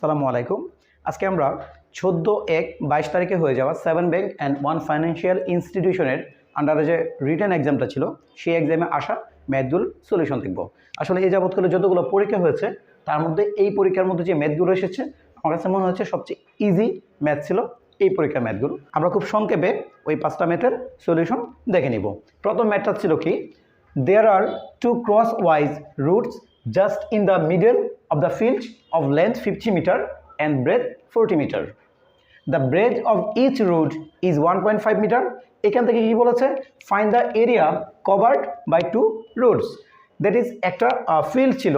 আসসালামু আলাইকুম। আজকে আমরা 14/1/22 তারিখে হয়ে যাওয়া 7 ব্যাংক অ্যান্ড 1 ফাইন্যান্সিয়াল ইনস্টিটিউশনের আন্ডারে যে রিটেন এক্সামটা ছিল সেই এক্সামে আসা ম্যাথগুলোর সলিউশন দেখব। আসলে এই যাবৎকালে যতগুলো পরীক্ষা হয়েছে তার মধ্যে এই পরীক্ষার মধ্যে যে ম্যাথগুলো এসেছে আমার কাছে মনে হচ্ছে সবচেয়ে ইজি ম্যাথ ছিল এই পরীক্ষার ম্যাথগুলো। আমরা খুব সংক্ষেপে ওই 5টা ম্যাথের সলিউশন দেখে নিব। প্রথম ম্যাথটা ছিল কি, there are two crosswise routes just in the middle of the field of length 50 meter and breadth 40 meter. The breadth of each route is 1.5 meter. এখান থেকে কি বলেছে, find the area covered by two routes. That is একটা field ছিল,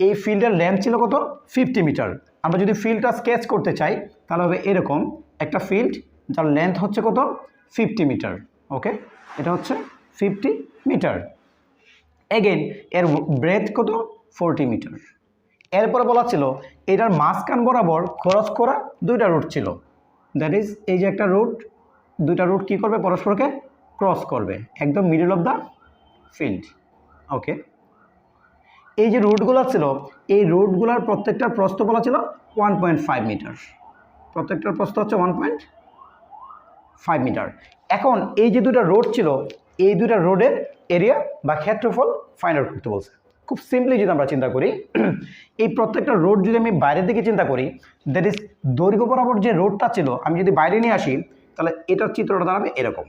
এই ফিল্ডের length ছিল কত, 50 মিটার। আমরা যদি ফিল্ডটা স্কেচ করতে চাই তাহলে হবে এরকম একটা ফিল্ড যার লেন্থ হচ্ছে কত, 50 মিটার। ওকে, এটা হচ্ছে 50 মিটার। এগেন এর ব্রেথ কত, 40 মিটার। এরপরে বলা ছিল এটার মাঝখান বরাবর ক্রস করা দুইটা রুট ছিল। দ্যাট ইজ এই যে একটা রুট, দুইটা রুট কী করবে, পরস্পরকে ক্রস করবে একদম মিডল অফ দ্য ফিল্ড। ওকে, এই যে রুটগুলো ছিল এই রুটগুলোর প্রত্যেকটার প্রস্থ বলা ছিল 1.5 মিটার। প্রত্যেকটার প্রস্থ হচ্ছে 1.5 মিটার। এখন এই যে দুইটা রোড ছিল এই দুইটা রোডের এরিয়া বা ক্ষেত্রফল ফাইন্ড আউট করতে বলছে। খুব সিম্পলি যদি আমরা চিন্তা করি, এই প্রত্যেকটা রোড যদি আমি বাইরের দিকে চিন্তা করি, দ্যাট ইজ দৈর্ঘ্য বরাবর যে রোডটা ছিল আমি যদি বাইরে নিয়ে আসি তাহলে এটার চিত্রটা দাঁড়াবে এরকম।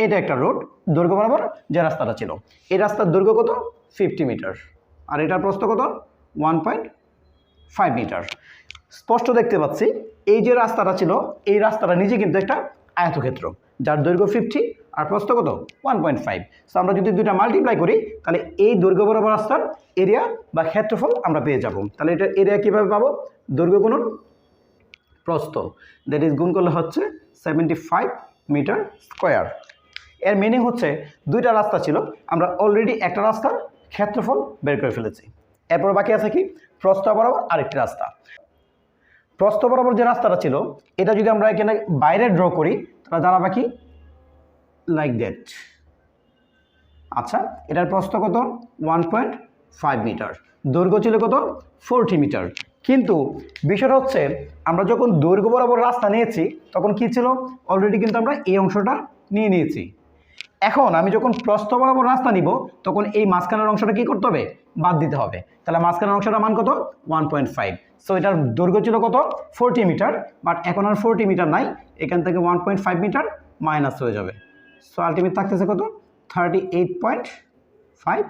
এটা একটা রোড, দৈর্ঘ্য বরাবর যে রাস্তাটা ছিল এই রাস্তার দৈর্ঘ্য কত, 50 মিটার, আর এটার প্রস্থ কত, 1.5 মিটার। স্পষ্ট দেখতে পাচ্ছি এই যে রাস্তাটা ছিল এই রাস্তাটা নিজে কিন্তু একটা আয়তক্ষেত্র যার দৈর্ঘ্য 50 আর প্রস্থ কত, 1.5। সো আমরা যদি দুইটা মাল্টিপ্লাই করি তাহলে এই দৈর্ঘ্য বরাবর রাস্তার এরিয়া বা ক্ষেত্রফল আমরা পেয়ে যাব। তাহলে এটার এরিয়া কীভাবে পাবো, দৈর্ঘ্য গুণন প্রস্থ, দ্যাট ইজ গুণ করলে হচ্ছে 75 মিটার স্কোয়ার। এর মিনিং হচ্ছে দুইটা রাস্তা ছিল, আমরা অলরেডি একটা রাস্তার ক্ষেত্রফল বের করে ফেলেছি। এরপর বাকি আছে কি, প্রস্থ বরাবর আরেকটি রাস্তা। প্রস্থ বরাবর যে রাস্তাটা ছিল এটা যদি আমরা এখানে বাইরে ড্র করি তাহলে দাঁড়াবে কি, লাইক দ্যাট। আচ্ছা, এটার প্রস্থ কত, 1.5 মিটার, দৈর্ঘ্য ছিল কত, 40 মিটার। কিন্তু বিষয়টা হচ্ছে আমরা যখন দৈর্ঘ্য বরাবর রাস্তা নিয়েছি তখন কি ছিল, অলরেডি কিন্তু আমরা এই অংশটা নিয়ে নিয়েছি। এখন আমি যখন প্রস্থ বরাবর রাস্তা নিব তখন এই মাঝখানের অংশটা কি করতে হবে, বাদ দিতে হবে। তাহলে মাঝখানের অংশটার মান কত, 1.5। সো এটার দৈর্ঘ্য ছিল কত, 40 মিটার, বাট এখন আর 40 মিটার নাই, এখান থেকে 1.5 মিটার মাইনাস হয়ে যাবে। সো আলটিমেট থাকতেছে কত, 38.5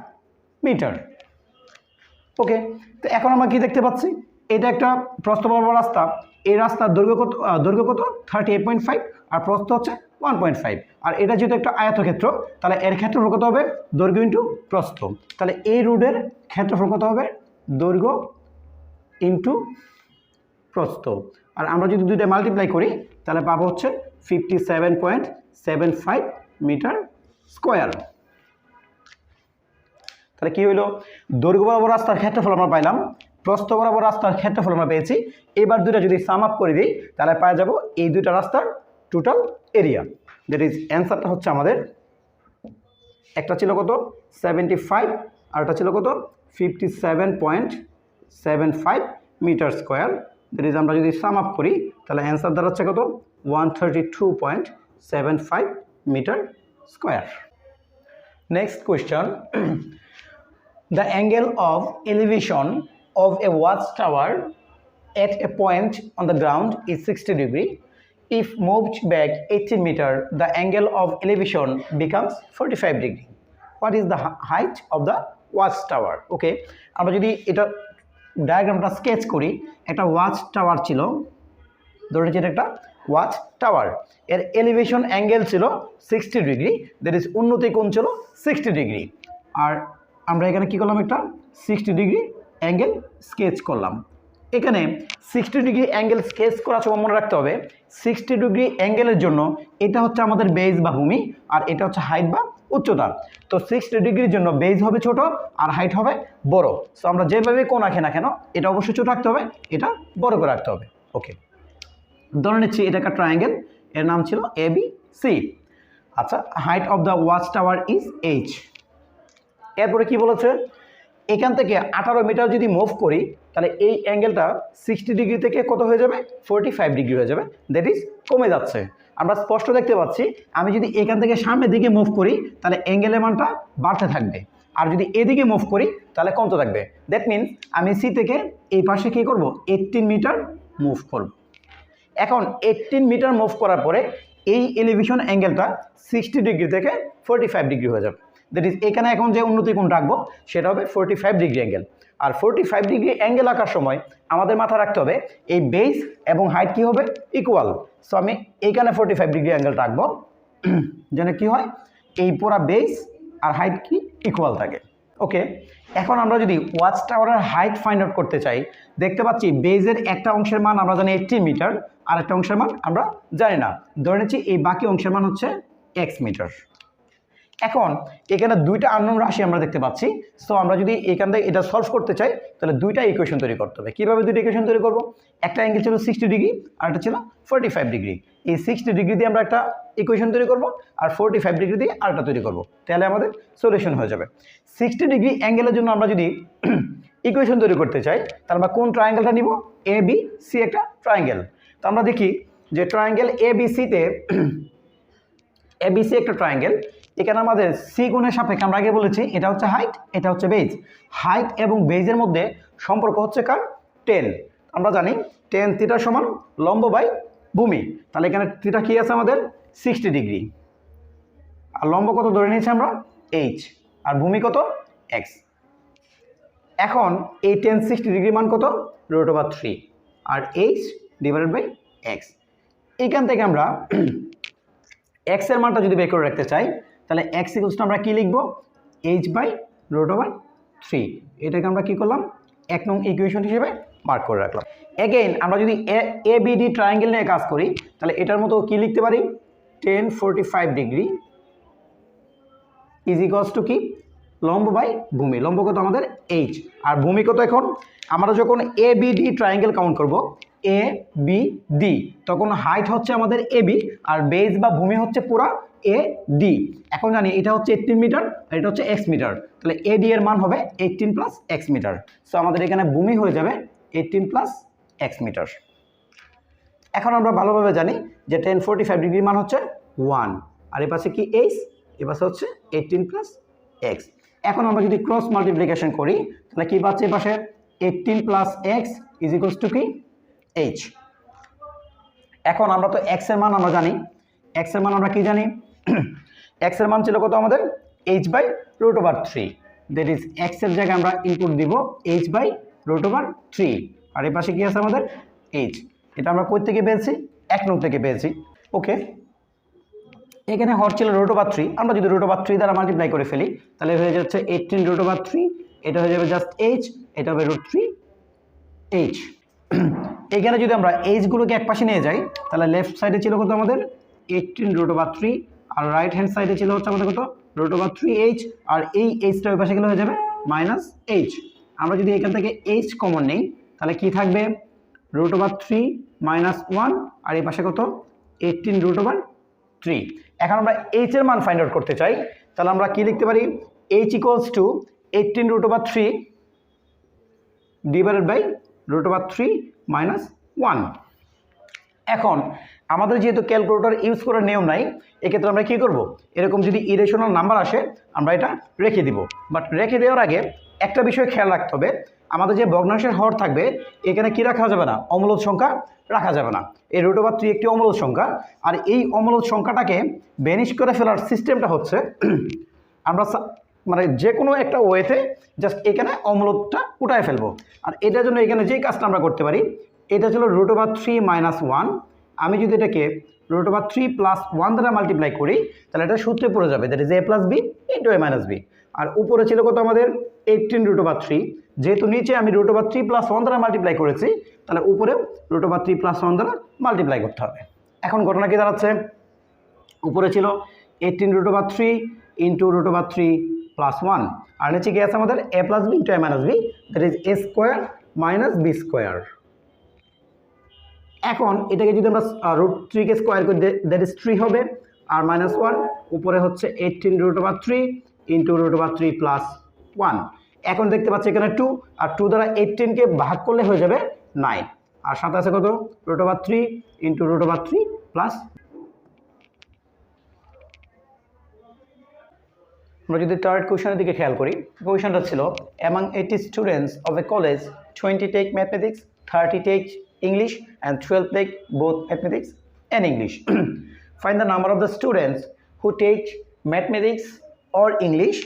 মিটার। ওকে, তো এখন আমরা কি দেখতে পাচ্ছি, এটা একটা প্রস্থ বরাবর রাস্তা, এই রাস্তার দৈর্ঘ্য কত 38.5 আর প্রস্থ হচ্ছে 1.5। আর এটা যেহেতু একটা আয়তক্ষেত্র তাহলে এর ক্ষেত্রফল কত হবে, দৈর্ঘ্য ইন্টু প্রস্থ। তাহলে এই রোডের ক্ষেত্রফল কত হবে, দৈর্ঘ্য ইন্টু প্রস্থ। আর আমরা যদি দুইটা মাল্টিপ্লাই করি তাহলে পাবো হচ্ছে 57.75 মিটার স্কোয়ার। তাহলে কি হইলো, দৈর্ঘ্য বরাবর রাস্তার ক্ষেত্রফল আমরা পাইলাম, প্রস্থ বরাবর রাস্তার ক্ষেত্রফল আমরা পেয়েছি। এবার দুইটা যদি সাম আপ করে দিই তাহলে পাওয়া যাব এই দুইটা রাস্তার টোটাল এরিয়া। দ্যাট ইজ অ্যান্সারটা হচ্ছে আমাদের, একটা ছিল কত 75 আর একটা ছিল কত 57.75 মিটার স্কোয়ার। দ্যাট ইজ আমরা যদি সাম আপ করি তাহলে অ্যান্সার দাঁড়াচ্ছে কত, 132.75 metre square. Next question, the angle of elevation of a watchtower at a point on the ground is 60 degree. If moved back 18 meter, the angle of elevation becomes 45 degree. What is the height of the watchtower? Okay, আমরা যদি এটা ডায়াগ্রামটা sketch করি, একটা watch tower ছিল, ধরে নিচ্ছি একটা watch tower, এর এলিভেশন অ্যাঙ্গেল ছিল 60 ডিগ্রি, দ্যাট ইজ উন্নতি কোণ ছিল 60 ডিগ্রি। আর আমরা এখানে কি করলাম, একটা 60 ডিগ্রি অ্যাঙ্গেল স্কেচ করলাম। এখানে 60 ডিগ্রি অ্যাঙ্গেল স্কেচ করার সময় মনে রাখতে হবে 60 ডিগ্রি অ্যাঙ্গেলের জন্য এটা হচ্ছে আমাদের বেজ বা ভূমি, আর এটা হচ্ছে হাইট বা উচ্চতা। তো 60 ডিগ্রির জন্য বেজ হবে ছোট আর হাইট হবে বড়। সো আমরা যেভাবে কোণ আঁকি না কেন এটা অবশ্যই ছোট রাখতে হবে, এটা বড় করে রাখতে হবে। ওকে, ধরে নিচ্ছি এটা একটা ট্রায়াঙ্গেল, এর নাম ছিল ABC। আচ্ছা, height of the watch tower is H। এরপরে কি বলেছে, এখান থেকে 18 মিটার যদি মুভ করি তাহলে এই অ্যাঙ্গেলটা 60 ডিগ্রি থেকে কত হয়ে যাবে 45 ডিগ্রি হয়ে যাবে, দ্যাট ইজ কমে যাচ্ছে। আমরা স্পষ্ট দেখতে পাচ্ছি আমি যদি এখান থেকে সামনের দিকে মুভ করি তাহলে অ্যাঙ্গেলের মানটা বাড়তে থাকবে, আর যদি এদিকে মুভ করি তাহলে কমতে থাকবে। দ্যাট মিনস আমি সি থেকে এই পাশে কী করব 18 মিটার মুভ করব। এখন 18 মিটার মুভ করার পরে এই এলিভেশন অ্যাঙ্গেলটা 60 ডিগ্রি থেকে 45 ডিগ্রি হয়ে যাবে, দ্যাট ইজ এখানে এখন যে উন্নতি কোণ রাখবো সেটা হবে 45 ডিগ্রি অ্যাঙ্গেল। আর 45 ডিগ্রি অ্যাঙ্গেল আঁকার সময় আমাদের মাথায় রাখতে হবে এই বেস এবং হাইট কী হবে ইকুয়াল। সো আমি এইখানে 45 ডিগ্রি অ্যাঙ্গেল রাখবো যেন কি হয় এই পুরা বেস আর হাইট কি ইকুয়াল থাকে। ওকে, এখন আমরা যদি ওয়াচ টাওয়ারের হাইট ফাইন্ড আউট করতে চাই, দেখতে পাচ্ছি বেজের একটা অংশের মান আমরা জানি 80 মিটার, আর একটা অংশের মান আমরা জানি না, ধরে নিচ্ছি এই বাকি অংশের মান হচ্ছে এক্স মিটার। এখন এখানে দুইটা আননোন রাশি আমরা দেখতে পাচ্ছি, সো আমরা যদি এখান থেকে এটা সলভ করতে চাই তাহলে দুইটা ইকুয়েশন তৈরি করতে হবে। কীভাবে দুইটা ইকুয়েশন তৈরি করব? একটা অ্যাঙ্গেল ছিল 60 ডিগ্রি আর একটা ছিল 45 ডিগ্রি। এই 60 ডিগ্রি দিয়ে আমরা একটা ইকুয়েশন তৈরি করব আর 45 ডিগ্রি দিয়ে আরেকটা তৈরি করব, তাহলে আমাদের সলিউশন হয়ে যাবে। 60 ডিগ্রি অ্যাঙ্গেলের জন্য আমরা যদি ইকুয়েশন তৈরি করতে চাই তাহলে আমরা কোন ট্রায়াঙ্গেলটা নিব? এ বি সি একটা ট্রায়াঙ্গেল। তো আমরা দেখি যে ট্রায়াঙ্গেল এ বি সিতে এবিসি একটা ট্রায়াঙ্গেল, এখানে আমাদের সি কোণের সাপেক্ষে আমরা আগে বলেছি এটা হচ্ছে হাইট, এটা হচ্ছে বেজ। হাইট এবং বেজের মধ্যে সম্পর্ক হচ্ছে কার? 10। আমরা জানি টেন থিটা সমান লম্ব বাই ভূমি, তাহলে এখানে থিটা কি আছে আমাদের 60 ডিগ্রি, আর লম্ব কত ধরে নিয়েছি আমরা এইচ, আর ভূমি কত এক্স। এখন এই টেন 60 ডিগ্রি মান কত √3 আর এইচ ডিভাইডেড বাই এক্স। এইখান থেকে আমরা এক্স এর মানটা যদি বের করে রাখতে চাই তাহলে এক্স ইকুয়ালস টু আমরা কি লিখব? H by √3। এটাকে আমরা কি করলাম এক নং ইকুয়েশন হিসেবে মার্ক করে রাখলাম। এগেইন আমরা যদি এ বি ডি ট্রায়াঙ্গেল নিয়ে কাজ করি তাহলে এটার মতো কি লিখতে পারি? 1045 ডিগ্রি ইজ ইকুয়ালস টু কি লম্ব বাই ভূমি। লম্ব কত আমাদের এইচ, আর ভূমি কত? এখন আমরা যখন A B D triangle count করব এ বি ডি, তখন হাইট হচ্ছে আমাদের এ বি আর বেস বা ভূমি হচ্ছে পুরা এ ডি। এখন জানি এটা হচ্ছে 18 মিটার আর এটা হচ্ছে এক্স মিটার, তাহলে এ ডি এর মান হবে 18 প্লাস এক্স মিটার। সো আমাদের এখানে ভূমি হয়ে যাবে 18 প্লাস এক্স মিটার। এখন আমরা ভালোভাবে জানি যে 1045 ডিগ্রি মান হচ্ছে 1, আর এ পাশে কি এইচ, এ পাশে হচ্ছে 18 প্লাস এক্স। এখন আমরা যদি ক্রস মাল্টিপ্লিকেশন করি তাহলে কি পাচ্ছি? এ পাশে 18 plus x is equals two কি এইচ। এখন আমরা তো এক্স এর মান আমরা জানি, এক্স এর মান আমরা কি জানি? এক্স এর মান ছিল কত আমাদের? H by √3, that is X এর জায়গায় আমরা ইনপুট দিব এইচ বাই √3, আর এই পাশে কি আছে আমাদের এইচ। এটা আমরা কই থেকে পেয়েছি? এক নং থেকে পেয়েছি। ওকে, এখানে হর ছিল √3, আমরা যদি √3 দ্বারা মাল্টিপ্লাই করে ফেলি তাহলে হয়ে যাচ্ছে 18√3, এটা হয়ে যাবে জাস্ট এইচ, এটা হবে √3 এইচ। এখানে যদি আমরা এইচগুলোকে এক পাশে নিয়ে যাই তাহলে লেফট সাইডে ছিল কত আমাদের 18√3, আর রাইট হ্যান্ড সাইডে ছিল হচ্ছে আমাদের কত √3 এইচ, আর এই এইচটা ওই পাশে গেলে হয়ে যাবে -এইচ। আমরা যদি এখান থেকে এইচ কমন নেই তাহলে কি থাকবে? √3 -1, আর এই পাশে কত 18√3। এখন আমরা এইচ এর মান ফাইন্ড আউট করতে চাই তাহলে আমরা কি লিখতে পারি? H equals to 18√3 divided by √3 -1। এখন আমাদের যেহেতু ক্যালকুলেটর ইউজ করার নিয়ম নাই, এক্ষেত্রে আমরা কী করব? এরকম যদি ইরেশনাল নাম্বার আসে আমরা এটা রেখে দিব, বাট রেখে দেওয়ার আগে একটা বিষয় খেয়াল রাখতে হবে, আমাদের যে ভগ্নাংশের হর থাকবে এখানে কি রাখা যাবে না? অমূলদ সংখ্যা রাখা যাবে না। এই √3 একটি অমূলদ সংখ্যা, আর এই অমূলদ সংখ্যাটাকে ভ্যানিশ করে ফেলার সিস্টেমটা হচ্ছে আমরা মানে যে কোনো একটা ওয়েতে জাস্ট এখানে অমূলদটা উঠায় ফেলবো। আর এটার জন্য এখানে যেই কাজটা আমরা করতে পারি, এটা ছিল √3 -1, আমি যদি এটাকে √3 + 1 দ্বারা মাল্টিপ্লাই করি তাহলে এটা সূত্রে পড়ে যাবে, that is a + b * a - b। আর উপরে ছিল কত আমাদের 18√3, যেহেতু নিচে আমি √3 + 1 দ্বারা মাল্টিপ্লাই করেছি তাহলে উপরেও √3 + 1 দ্বারা মাল্টিপ্লাই করতে হবে। এখন ঘটনা কি দাঁড়াচ্ছে? উপরে ছিল 18√3 × √3 + 1, আর নিচে কি আছে আমাদের a + b * a - b, that is a² - b²। এখন এটাকে যদি আমরা √3 কে স্কোয়ার করি দ্যাট ইজ 3 হবে, আর -1 উপরে হচ্ছে 18√3 × √3 + 1। এখন দেখতে পাচ্ছি এখানে 2 আর 2 দ্বারা 18 কে ভাগ করলে হয়ে যাবে 9 আর সাথে আছে কত √3 ইন্টু √3 প্লাস আমরা যদি থার্ড কোশ্চেনের দিকে খেয়াল করি কোশ্চেনটা ছিল among 80 students of a college 20 take mathematics 30 take English and 12 take both mathematics and English find the number of the students who take mathematics or English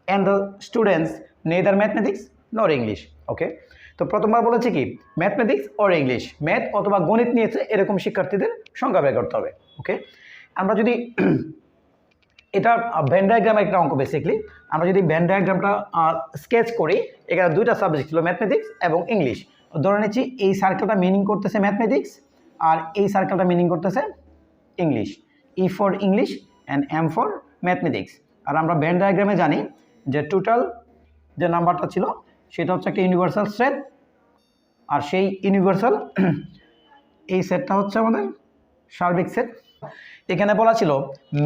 and the students neither mathematics nor English okay তো প্রথমবার বলেছে কি mathematics or English math অথবা গণিত নিয়েছে এরকম শিক্ষার্থীদের সংখ্যা বের করতে হবে ওকে আমরা যদি এটা ভেন ডায়াগ্রামের একটা অঙ্ক বেসিক্যালি আমরা যদি ভেন ডায়াগ্রামটা স্কেচ করি এখানে দুইটা সাবজেক্ট ছিল ম্যাথমেটিক্স এবং ইংলিশ ধরে নিচ্ছি এই সার্কেলটা মিনিং করতেছে ম্যাথমেটিক্স আর এই সার্কেলটা মিনিং করতেছে English E for English and M for mathematics আর আমরা ভেন ডায়াগ্রামে জানি যে টোটাল যে নাম্বারটা ছিল সেটা হচ্ছে একটা ইউনিভার্সাল সেট আর সেই ইউনিভার্সাল এই সেটটা হচ্ছে আমাদের সার্বিক সেট এখানে বলা ছিল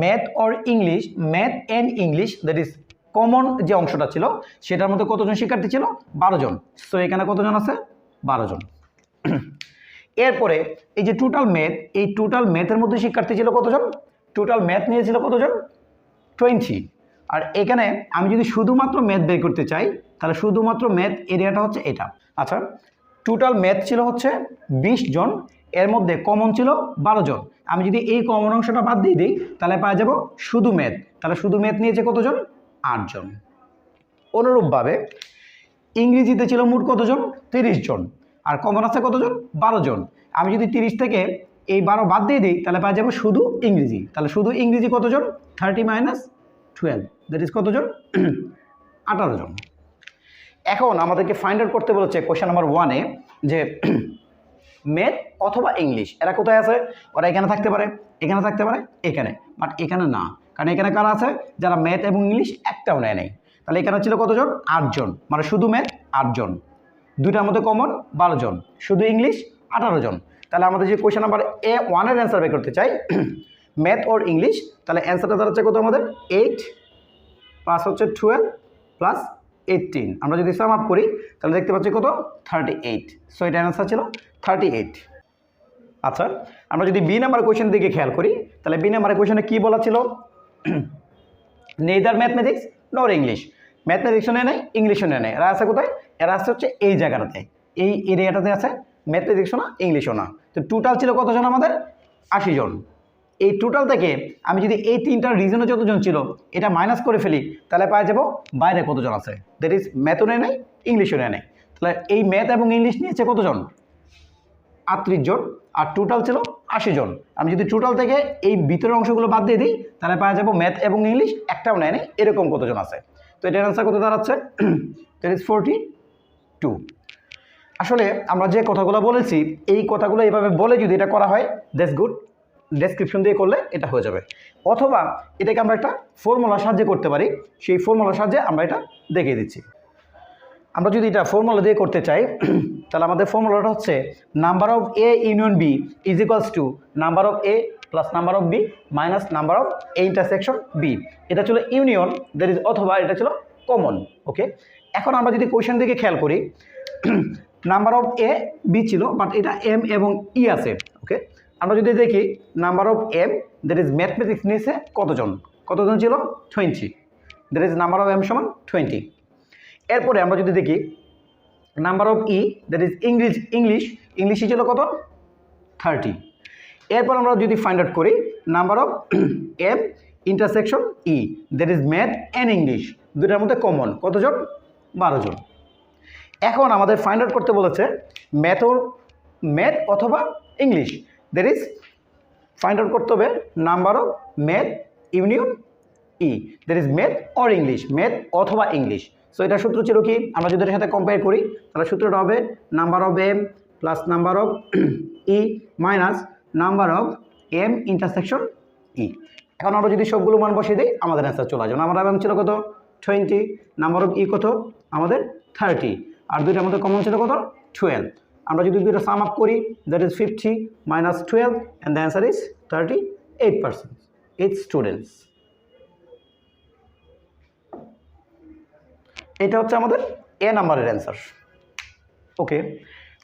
math or English math and English that is common যে অংশটা ছিল সেটার মধ্যে কতজন শিক্ষার্থী ছিল 12 জন সো এখানে কতজন আছে 12 জন এরপরে এই যে টোটাল ম্যাথ এই টোটাল ম্যাথের মধ্যে শিক্ষার্থী ছিল কতজন টোটাল ম্যাথ নিয়েছিল কতজন 20 আর এখানে আমি যদি শুধুমাত্র ম্যাথ বের করতে চাই তাহলে শুধুমাত্র ম্যাথ এরিয়াটা হচ্ছে এটা আচ্ছা টোটাল ম্যাথ ছিল হচ্ছে 20 জন এর মধ্যে কমন ছিল 12 জন আমি যদি এই কমন অংশটা বাদ দিয়ে দিই তাহলে পাওয়া যাব শুধু ম্যাথ তাহলে শুধু ম্যাথ নিয়েছে কতজন 8 জন অনুরূপভাবে ইংরেজিতে ছিল মোট কতজন 30 জন আর কমন আছে কতজন 12 জন আমি যদি 30 থেকে এই 12 বাদ দিয়ে দিই তাহলে পাওয়া যাব শুধু ইংরেজি তাহলে শুধু ইংরেজি কতজন 30 মাইনাস 12 দ্যাট ইজ কতজন 18 জন এখন আমাদেরকে ফাইন্ড আউট করতে বলেছে কোশ্চেন নাম্বার 1 এ যে ম্যাথ অথবা ইংলিশ এরা কোথায় আছে ওরা এখানে থাকতে পারে এখানে বাট এখানে না কারণ এখানে কারা আছে যারা ম্যাথ এবং ইংলিশ একটাও নেয় নাই তাহলে এখানে ছিল কতজন 8 জন মানে শুধু ম্যাথ 8 জন দুইটার মধ্যে কমন 12 জন শুধু ইংলিশ 18 জন তাহলে আমাদের যে কোশ্চেন নাম্বার A1 এর অ্যান্সার বের করতে চাই ম্যাথ অর ইংলিশ তাহলে অ্যান্সারটা দাঁড়াচ্ছে কত আমাদের 8 প্লাস হচ্ছে 12 প্লাস 18 আমরা যদি সাম আপ করি তাহলে দেখতে পাচ্ছি কত 38 সো এটা অ্যান্সার ছিল 38 আচ্ছা আমরা যদি বি নাম্বার কোশ্চেন দিকে খেয়াল করি তাহলে বি নাম্বার কোশ্চেনে কি বলা ছিল নেইদার ম্যাথমেটিক্স নর ইংলিশ ম্যাথমেটিক্সও নেয় নাই ইংলিশও নেয় নাই এরা আছে কোথায় এরা আছে হচ্ছে এই জায়গাটাতে এই এরিয়াটাতে আছে ম্যাথমেটিক্সও না ইংলিশও না তো টোটাল ছিল কতজন আমাদের 80 জন এই টোটাল থেকে আমি যদি এই তিনটার রিজনে যতজন ছিল এটা মাইনাস করে ফেলি তাহলে পাওয়া যাব বাইরে কতজন আছে দ্যাট ইজ ম্যাথও নেয় নাই ইংলিশও নেয় নাই তাহলে এই ম্যাথ এবং ইংলিশ নিয়েছে কতজন 38 জন আর টোটাল ছিল 80 জন আমি যদি টোটাল থেকে এই ভিতরের অংশগুলো বাদ দিয়ে দিই তাহলে পাওয়া যাব ম্যাথ এবং ইংলিশ একটাও নেয় নাই এরকম কতজন আছে তো এটার অ্যান্সার কত দাঁড়াচ্ছে দ্যাট ইজ 42 আসলে আমরা যে কথাগুলো বলেছি এই কথাগুলো এইভাবে বলে যদি এটা করা হয় দ্যাটস গুড ডেসক্রিপশন দিয়ে করলে এটা হয়ে যাবে অথবা এটাকে আমরা একটা ফর্মুলার সাহায্যে করতে পারি সেই ফর্মুলার সাহায্যে আমরা এটা দেখিয়ে দিচ্ছি আমরা যদি এটা ফর্মুলা দিয়ে করতে চাই তাহলে আমাদের ফর্মুলাটা হচ্ছে number of A union B is equals to number of A plus number of B minus number of A intersection B এটা ছিল ইউনিয়ন দ্যাট ইজ অথবা এটা ছিল কমন ওকে এখন আমরা যদি কোশ্চেন দিকে খেয়াল করি নাম্বার অফ এ বি ছিল বাট এটা এম এবং ই আছে ওকে আমরা যদি দেখি number of M that is mathematics নিয়েছে কতজন ছিল 20 that is number of M সমান 20 এরপরে আমরা যদি দেখি number of E that is ইংলিশে ছিল কত 30 এরপর আমরা যদি ফাইন্ড আউট করি number of M intersection E that is math and English দুটার মধ্যে কমন কতজন 12 জন এখন আমাদের ফাইন্ড আউট করতে বলেছে ম্যাথ অথবা English that is find out করতে হবে number of math union E that is math or English math অথবা ইংলিশ সো এটা সূত্র ছিল কি আমরা যদি এর সাথে কম্পেয়ার করি তাহলে সূত্রটা হবে number of M plus number of E minus number of M intersection E এখন আমরা যদি সবগুলো মান বসিয়ে দিই আমাদের অ্যান্সার চলে আসবে নাম্বার অফ এম ছিল কত 20 নাম্বার অফ ই কত আমাদের 30 আর দুইটার মধ্যে কমন ছিল কত 12 আমরা যদি দুইটা সাম আপ করি that is 50 minus 12 and the answer is 38% it's students এটা হচ্ছে আমাদের এ নাম্বারের answer. Okay,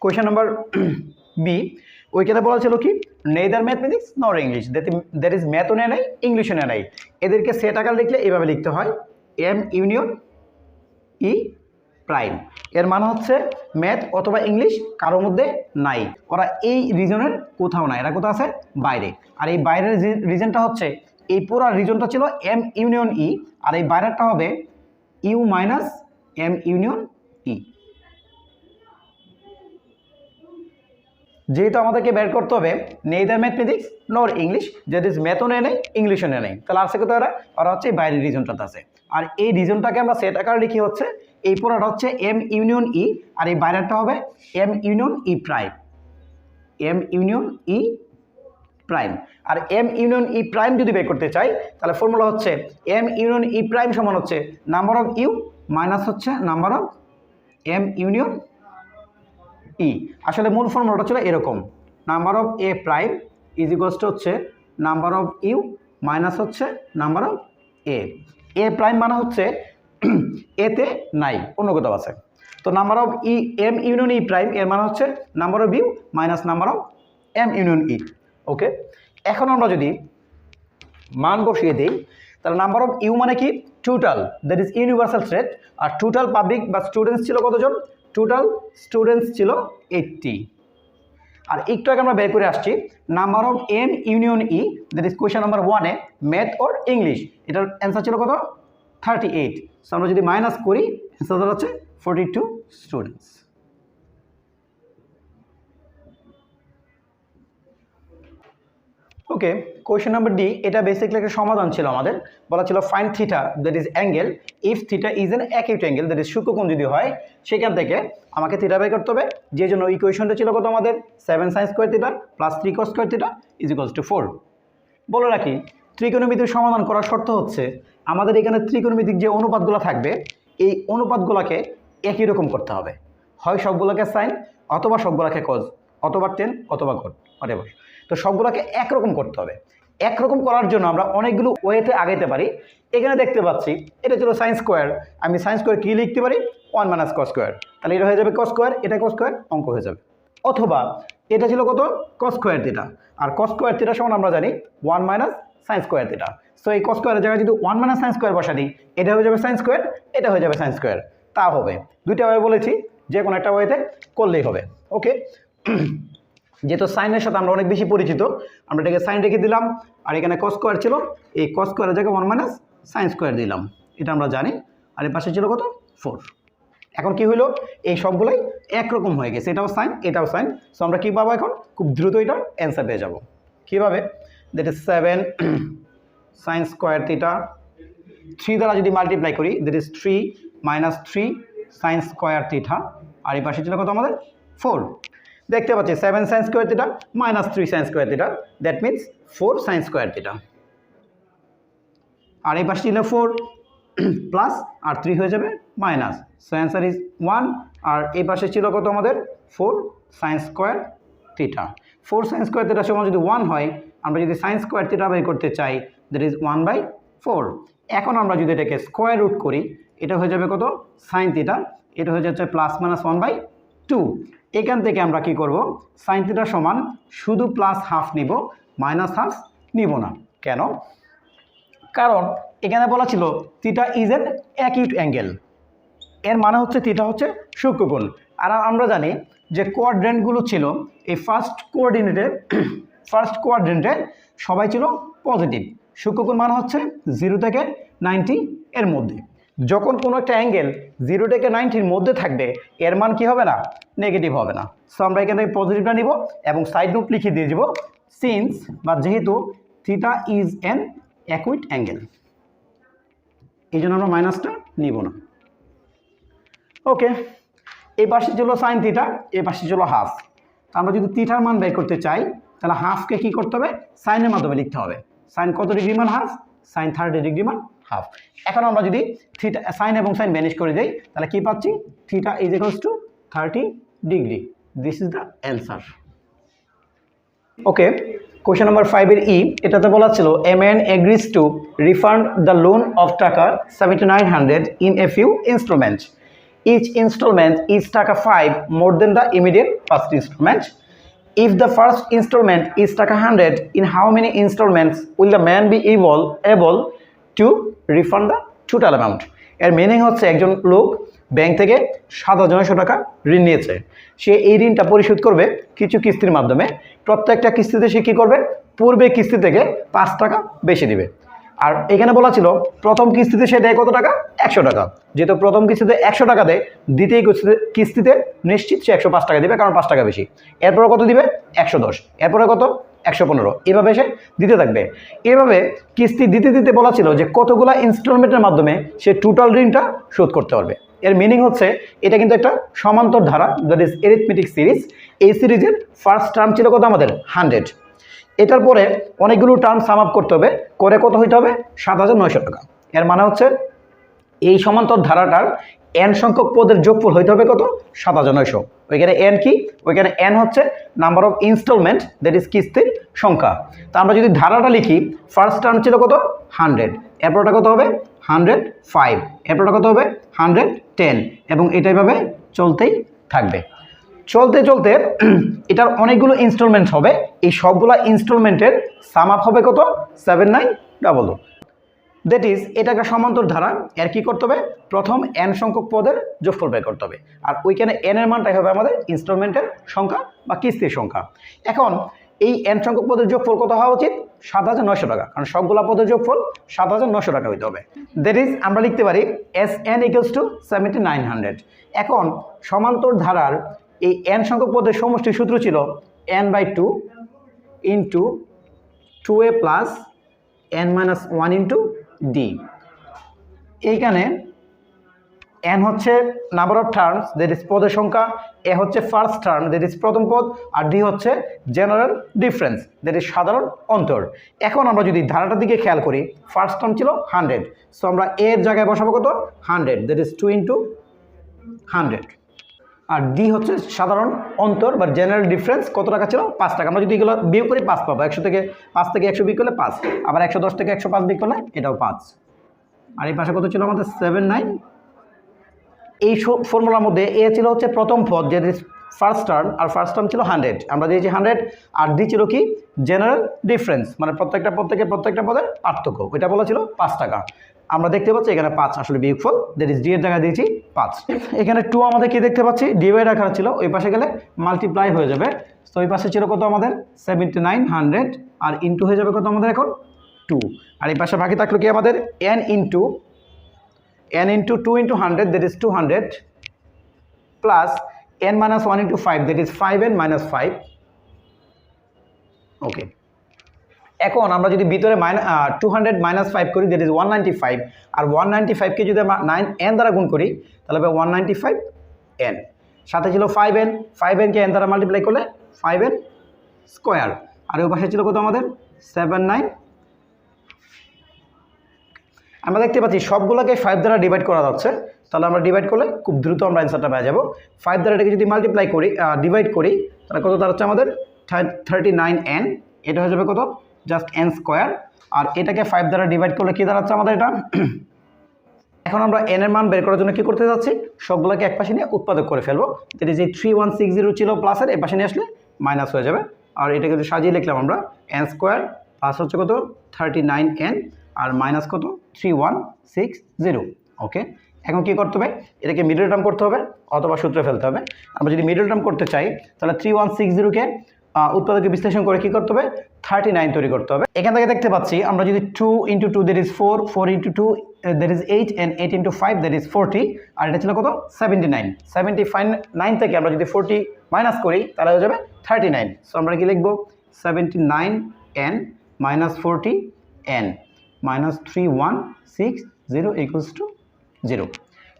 question number B, ওইখানে বলা ছিল কি নেইদার ম্যাথমেটিক্স নর ইংলিশ, দ্যাট ইজ ম্যাথও নেয় নাই ইংলিশও নেয় নাই। এদেরকে সেট আকার লিখলে এভাবে লিখতে হয় এম ইউনিয়ন ই প্রাইম। এর মানে হচ্ছে ম্যাথ অথবা ইংলিশ কারোর মধ্যে নাই, ওরা এই রিজনের কোথাও নাই, এরা কোথাও আছে বাইরে। আর এই বাইরের রিজনটা হচ্ছে এই পুরো রিজনটা ছিল এম ইউনিয়ন ই, আর এই বাইরেরটা হবে ইউ মাইনাস এম ইউনিয়ন ই। যেহেতু আমাদেরকে বের করতে হবে নেইদার ম্যাথমেটিক্স নর ইংলিশ, দ্যাট ইজ ম্যাথও নেয় নাই ইংলিশও নেয় নাই, তাহলে আসছে কোথায় ওরা হচ্ছে বাইরের রিজনটাতে আছে। আর এই রিজনটাকে আমরা সেট আকারে লিখি হচ্ছে এই পুরোটা হচ্ছে এম ইউনিয়ন ই, আর এই বাইরেরটা হবে M union E prime, M union E prime. আর এম ইউনিয়ন ই প্রাইম যদি বের করতে চাই তাহলে ফর্মুলা হচ্ছে এম ইউনিয়ন ই প্রাইম সমান হচ্ছে নাম্বার অফ ইউ মাইনাস হচ্ছে number of M union E. আসলে মূল ফর্মুলাটা ছিল এরকম, number of A prime is equals to হচ্ছে নাম্বার অফ ইউ মাইনাস হচ্ছে number of A. A prime মানে হচ্ছে এতে নাই, অন্য কোথাও আছে। তো number of E M union E prime এর মানে হচ্ছে number of U minus number of M union E. Okay, এখন আমরা যদি মান বসিয়ে দিই তাহলে নাম্বার অফ ইউ মানে কি total, that is universal set. আর টোটাল পাবলিক বা স্টুডেন্টস ছিল কতজন, টোটাল স্টুডেন্টস ছিল 80। আর একটু আগে আমরা বের করে আসছি number of M union E, that is question number 1-এ ম্যাথ অর ইংলিশ, এটার অ্যান্সার ছিল কত 38। সো আমরা যদি মাইনাস করি অ্যান্সার হচ্ছে 42 students. Okay, question number D, এটা বেসিক্যালি একটা সমাধান ছিল আমাদের, বলা ছিল find theta that is angle if theta is an acute angle, that is সূক্ষ্মকোণ যদি হয় সেখান থেকে আমাকে থিটা বের করতে হবে। যে জন্য ইকুয়েশনটা ছিল কত আমাদের 7 sin square theta plus 3 cos square theta is equals two 4। বলে রাখি ত্রিকোণমিতির সমাধান করার শর্ত হচ্ছে আমাদের এখানে ত্রিকোণমিতিক যে অনুপাতগুলো থাকবে এই অনুপাতগুলোকে একই রকম করতে হবে, হয় সবগুলোকে সাইন অথবা সবগুলোকে কজ অথবা টেন অথবা কট হোয়াটএভার। তো সবগুলোকে একরকম করতে হবে। একরকম করার জন্য আমরা অনেকগুলো ওয়েতে আগাইতে পারি। এখানে দেখতে পাচ্ছি এটা ছিল সাইন স্কোয়ার, আমি সাইন স্কোয়ার কী লিখতে পারি 1 মাইনাস কস স্কোয়ার, তাহলে এটা হয়ে যাবে কস স্কোয়ার, এটা কস স্কোয়ার অঙ্ক হয়ে যাবে। অথবা এটা ছিল কত কস স্কোয়ার থিটা, আর কস স্কোয়ার থিটা সমান আমরা জানি 1 minus sine square theta. So এই কস স্কোয়ারের জায়গায় যদি 1 মাইনাস সাইন স্কোয়ার বসা দিই এটা হয়ে যাবে সাইন স্কোয়ার, এটা হয়ে যাবে সাইন স্কোয়ার। তা হবে দুইটা ওয়ে বলেছি, যে কোনো একটা ওয়েতে করলেই হবে। ওকে, যেহেতু সাইনের সাথে আমরা অনেক বেশি পরিচিত আমরা এটাকে সাইন রেখে দিলাম, আর এখানে কস স্কোয়ার ছিল এই কস স্কোয়ারের জায়গায় 1 মাইনাস সাইন স্কোয়ার দিলাম, এটা আমরা জানি। আর এর পাশে ছিল কত 4। এখন কি হলো এই সবগুলোই একরকম হয়ে গেছে, এটাও সাইন এটাও সাইন। সো আমরা কী পাবো এখন খুব দ্রুত এটার অ্যান্সার পেয়ে যাবো। কীভাবে, that is 7 sine square theta 3 দ্বারা যদি মাল্টিপ্লাই করি that is 3 minus 3 sine square theta, আর এই পাশে ছিল কত আমাদের 4। দেখতে পাচ্ছি 7 sine square theta minus 3 sine square theta, that means 4 sine square theta. আর এই পাশে ছিল 4 প্লাস আর 3 হয়ে যাবে মাইনাস, সো অ্যান্সার ইজ 1। আর এই পাশে ছিল কত আমাদের 4 sine square theta. 4 sine square থিটার সমান যদি 1 হয়, আমরা যদি সাইন স্কোয়ার থিটা বের করতে চাই দ্যাট ইজ 1/4। এখন আমরা যদি এটাকে স্কোয়ার রুট করি এটা হয়ে যাবে কত সাইন থিটা, এটা হয়ে যাচ্ছে প্লাস মাইনাস 1/2। এখান থেকে আমরা কি করব সাইন থিটা সমান শুধু প্লাস হাফ নিব, মাইনাস হাফ নিব না। কেন, কারণ এখানে বলা ছিল theta is an acute angle, এর মানে হচ্ছে থিটা হচ্ছে সূক্ষ্মকোণ। আর আমরা জানি যে কোয়াড্রেন্টগুলো ছিল এই ফার্স্ট কোয়াড্রেন্টে সবাই ছিল পজিটিভ। সূক্ষ্মকোণ মানে হচ্ছে 0 থেকে 90 এর মধ্যে। যখন কোনো একটা অ্যাঙ্গেল 0 থেকে 90-র মধ্যে থাকবে এর মান কি হবে না নেগেটিভ হবে না। সো আমরা এখান থেকে পজিটিভটা নিব এবং সাইড নোট লিখে দিয়ে যাব সিন্স বা যেহেতু theta is an acute angle, এই জন্য আমরা মাইনাসটা নিব না। ওকে, এই পাশে ছিল সাইন থিটা, এই পাশে ছিল হাফ। আমরা যদি থিটার মান বের করতে চাই তাহলে হাফকে কি করতে হবে সাইনের মাধ্যমে লিখতে হবে। সাইন কত ডিগ্রি মান হাফ, সাইন 30 ডিগ্রি মান হাফ। এখন আমরা যদি থিটা সাইন এবং সাইন ভ্যানিশ করে দেই তাহলে কি পাচ্ছি theta is equals to 30 degree. This is the answer. Okay, question number 5 এর ই, এটাতে বলা ছিল a man agrees to refund the loan of টাকা 7900 in a few instalments. Each instalment is টাকা 5 more than the immediate first instalment. If the first installment is টাকা 100, in how many installments will the man be able to refund the total amount? এর meaning হচ্ছে একজন লোক bank থেকে 7900 টাকা ঋণ নিয়েছে, সে এই ঋণটা পরিশোধ করবে কিছু কিস্তির মাধ্যমে। প্রত্যেকটা কিস্তিতে সে কী করবে, পূর্বে কিস্তি থেকে 5 টাকা বেশি দিবে। আর এখানে বলা ছিল প্রথম কিস্তিতে সে দেয় কত টাকা, 100 টাকা। যেহেতু প্রথম কিস্তিতে 100 টাকা দেয়, দ্বিতীয় কিস্তিতে নিশ্চিত সে 105 টাকা দিবে, কারণ 5 টাকা বেশি। এরপরে কত দিবে, 110, এরপরে কত, 115, এভাবে সে দিতে থাকবে। এভাবে কিস্তি দিতে দিতে বলা ছিল যে কতগুলা ইনস্টলমেন্টের মাধ্যমে সে টোটাল ঋণটা শোধ করতে পারবে। এর মিনিং হচ্ছে এটা কিন্তু একটা সমান্তর ধারা, দ্যাট ইজ এরিথমেটিক সিরিজ। এই সিরিজের ফার্স্ট টার্ম ছিল কত আমাদের, 100। এটার পরে অনেকগুলো টার্ম সাম আপ করতে হবে, করে কত হইতে হবে, 7900 টাকা। এর মানে হচ্ছে এই সমান্তর ধারাটার এন সংখ্যক পদের যোগফল হইতে হবে কত, 7900। ওইখানে এন কি, ওইখানে এন হচ্ছে number of instalment, that is কিস্তির সংখ্যা। তা আমরা যদি ধারাটা লিখি, ফার্স্ট টার্ম ছিল কত, 100, এরপরটা কত হবে, 105, এরপরটা কত হবে, 110, এবং এটাইভাবে চলতেই থাকবে। চলতে চলতে এটার অনেকগুলো ইনস্টলমেন্ট হবে, এই সবগুলা ইনস্টলমেন্টের সাম আপ হবে কত, 7900। দ্যাট ইজ এটাকে সমান্তর ধারা। এর কী করতে হবে, প্রথম এন সংখ্যক পদের যোগফল বের করতে হবে, আর ওইখানে এন এর মানটাই হবে আমাদের ইনস্টলমেন্টের সংখ্যা বা কিস্তির সংখ্যা। এখন এই এন সংখ্যক পদের যোগফল কত হওয়া উচিত, 7900 টাকা, কারণ সবগুলা পদের যোগফল 7900 টাকা হইতে হবে। দ্যাট ইজ আমরা লিখতে পারি এস এন ইকুয়ালস টু 7900। এখন সমান্তর ধারার এই এন সংখ্যক পদের সমষ্টির সূত্র ছিল n/2 into 2a plus n-1 into D. এইখানে n হচ্ছে number of terms, that is পদের সংখ্যা, এ হচ্ছে ফার্স্ট টার্ম, দ্যাট ইজ প্রথম পদ, আর ডি হচ্ছে জেনারেল ডিফারেন্স, দ্যাট ইজ সাধারণ অন্তর। এখন আমরা যদি ধারাটার দিকে খেয়াল করি, ফার্স্ট টার্ম ছিল 100, সো আমরা এর জায়গায় বসাবো কত, 100, দ্যাট ইজ 2 ইন্টু 100। আর ডি হচ্ছে সাধারণ অন্তর বা জেনারেল ডিফারেন্স, কত টাকা ছিল, 5 টাকা। আমরা যদি এগুলো বিয়োগ করি 5 পাবো, 5 থেকে 100 বিয়োগ করলে 5, আবার 110 থেকে 105 বিয়োগ করলে এটাও 5। আর এই পাশে কত ছিল আমাদের, 79। এই ফর্মুলার মধ্যে এ ছিল হচ্ছে প্রথম পদ, যে ফার্স্ট টার্ম, আর ফার্স্ট টার্ম ছিল 100, আমরা দিয়েছি 100, আর ডি ছিল কি, জেনারেল ডিফারেন্স, মানে প্রত্যেকটা পদের পার্থক্য, ওইটা বলা ছিল 5 টাকা। আমরা দেখতে পাচ্ছি এখানে 5 আসলে বিয়োগফল, দ্যাট ইজ ডি এর জায়গায় দিয়েছি 5। এখানে 2 আমাদের কি দেখতে পাচ্ছি, ডিভাইড আকার ছিল, ওই পাশে গেলে মাল্টিপ্লাই হয়ে যাবে। তো ওই পাশে ছিল কত আমাদের, 7900, আর ইন্টু হয়ে যাবে কত আমাদের এখন, 2। আর এই পাশে বাকি থাকলো কি আমাদের n into 2 into 100, that is 200, plus n-1 into 5, that is 5n - 5। ওকে, এখন আমরা যদি ভিতরে 200 - 5 করি, দ্যাট ইজ 195, আর 195কে যদি আমরা 9n দ্বারা গুণ করি, তাহলে হবে 195n। সাথে ছিল 5n কে n দ্বারা মাল্টিপ্লাই করলে 5n স্কোয়ার, আর ওই পাশে ছিল কত আমাদের, 79। আমরা দেখতে পাচ্ছি সবগুলোকে 5 দ্বারা ডিভাইড করা যাচ্ছে, তাহলে আমরা ডিভাইড করলে খুব দ্রুত আমরা অ্যান্সারটা পেয়ে যাব। 5 দ্বারা এটাকে যদি মাল্টিপ্লাই করি, ডিভাইড করি, তাহলে কত দাঁড়াচ্ছে আমাদের, 39n। এটা হয়ে যাবে কত, জাস্ট n স্কোয়ার, আর এটাকে 5 দ্বারা ডিভাইড করলে কি দাঁড়াচ্ছে আমাদের এটা। এখন আমরা n এর মান বের করার জন্য কি করতে যাচ্ছি, সবগুলোকে এক পাশে নিয়ে উৎপাদক করে ফেলবো। যেটি যে 3160 ছিল প্লাসের, এর পাশে নিয়ে আসলে মাইনাস হয়ে যাবে, আর এটাকে যদি সাজিয়ে লিখলাম আমরা n স্কোয়ার প্লাস হচ্ছে কত, 39n, আর মাইনাস কত, 3160। ওকে, এখন কি করতে হবে, এটাকে মিডল টার্ম করতে হবে অথবা সূত্রে ফেলতে হবে। আমরা যদি মিডল টার্ম করতে চাই, তাহলে 3160কে উৎপাদকে বিশ্লেষণ করে কি করতে হবে, 39 তৈরি করতে হবে। এখান থেকে দেখতে পাচ্ছি আমরা যদি 2 into 2, that is 4, 4 into 2, that is 8, and 8 into 5, that is 40, আর এটা ছিল কত, 79। 79 থেকে আমরা যদি 40 মাইনাস করি, তাহলে হয়ে যাবে 39। সো আমরা কি লিখবো, 79n - 40n - 3160 ইকুয়ালস টু 0।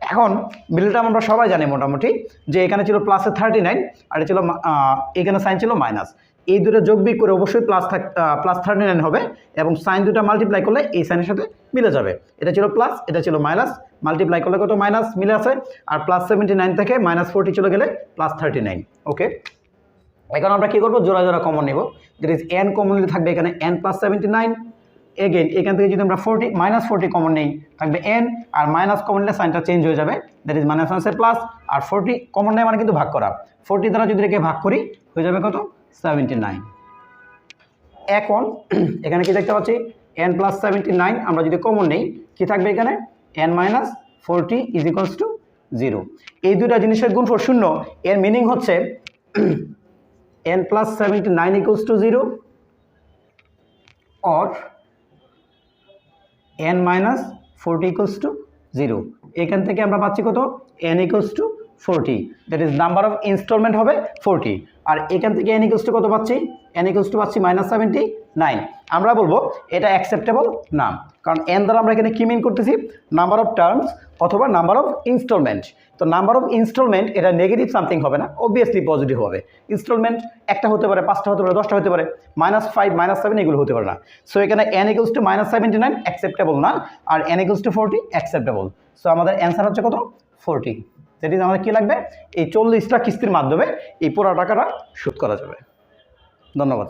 এখন মিডল টার্ম আমরা সবাই জানি মোটামুটি, যে এখানে ছিল প্লাসে 39, আর এটা ছিল এখানে সাইন ছিল মাইনাস। এই দুটো যোগ বিয়োগ করে অবশ্যই প্লাস 39 হবে, এবং সাইন দুটো মাল্টিপ্লাই করলে এই সাইনের সাথে মিলে যাবে। এটা ছিল প্লাস, এটা ছিল মাইনাস, মাল্টিপ্লাই করলে কত, মাইনাস মিলে আছে, আর প্লাস 79 থেকে -40 চলে গেলে +39। ওকে, এখন আমরা কি করব, জোড়া জোড়া কমন নিব। দ্যাট ইজ এন কমনলি থাকবে এখানে এন প্লাস 79। এগেন এখান থেকে যদি আমরা 40 -40 কমন নেই থাকবে এন, আর মাইনাস কমন নিলে সাইনটা চেঞ্জ হয়ে যাবে, দ্যাট ইজ মাইনাস মাইনাসে প্লাস, আর 40 কমন নেই মানে কিন্তু ভাগ করা, 40 দ্বারা যদি একে ভাগ করি হয়ে যাবে কত 79। এখন এখানে কি দেখতে পাচ্ছি এন প্লাস 79 আমরা যদি কমন নেই কি থাকবে এখানে N minus 40 is equals two 0। এই দুইটা জিনিসের গুণফল শূন্য, এর মিনিং হচ্ছে n plus 79 equals to 0 or n minus 40 equals to 0। এখান থেকে আমরা পাচ্ছি কত n equals to 40, that is number of instalment হবে 40, আর এখান থেকে n equals to কত পাচ্ছি n equals to পাচ্ছি -79। আমরা বলবো এটা অ্যাকসেপ্টেবল না, কারণ n দ্বারা আমরা এখানে কি মিন করতেছি নাম্বার অফ টার্মস অথবা নাম্বার অফ ইনস্টলমেন্ট। তো নাম্বার অফ ইনস্টলমেন্ট এটা নেগেটিভ সামথিং হবে না, অবভিয়াসলি পজিটিভ হবে। ইনস্টলমেন্ট একটা হতে পারে, 5টা হতে পারে, 10টা হতে পারে, -5 -7 এগুলো হতে পারে না। সো এখানে n equals to -79 অ্যাকসেপ্টেবল না, আর n equals to 40 acceptable. So আমাদের অ্যান্সার হচ্ছে কত 40। দ্যাট ইজ আমাদের কী লাগবে এই 40টা কিস্তির মাধ্যমে এই পুরো টাকাটা শোধ করা যাবে। ধন্যবাদ।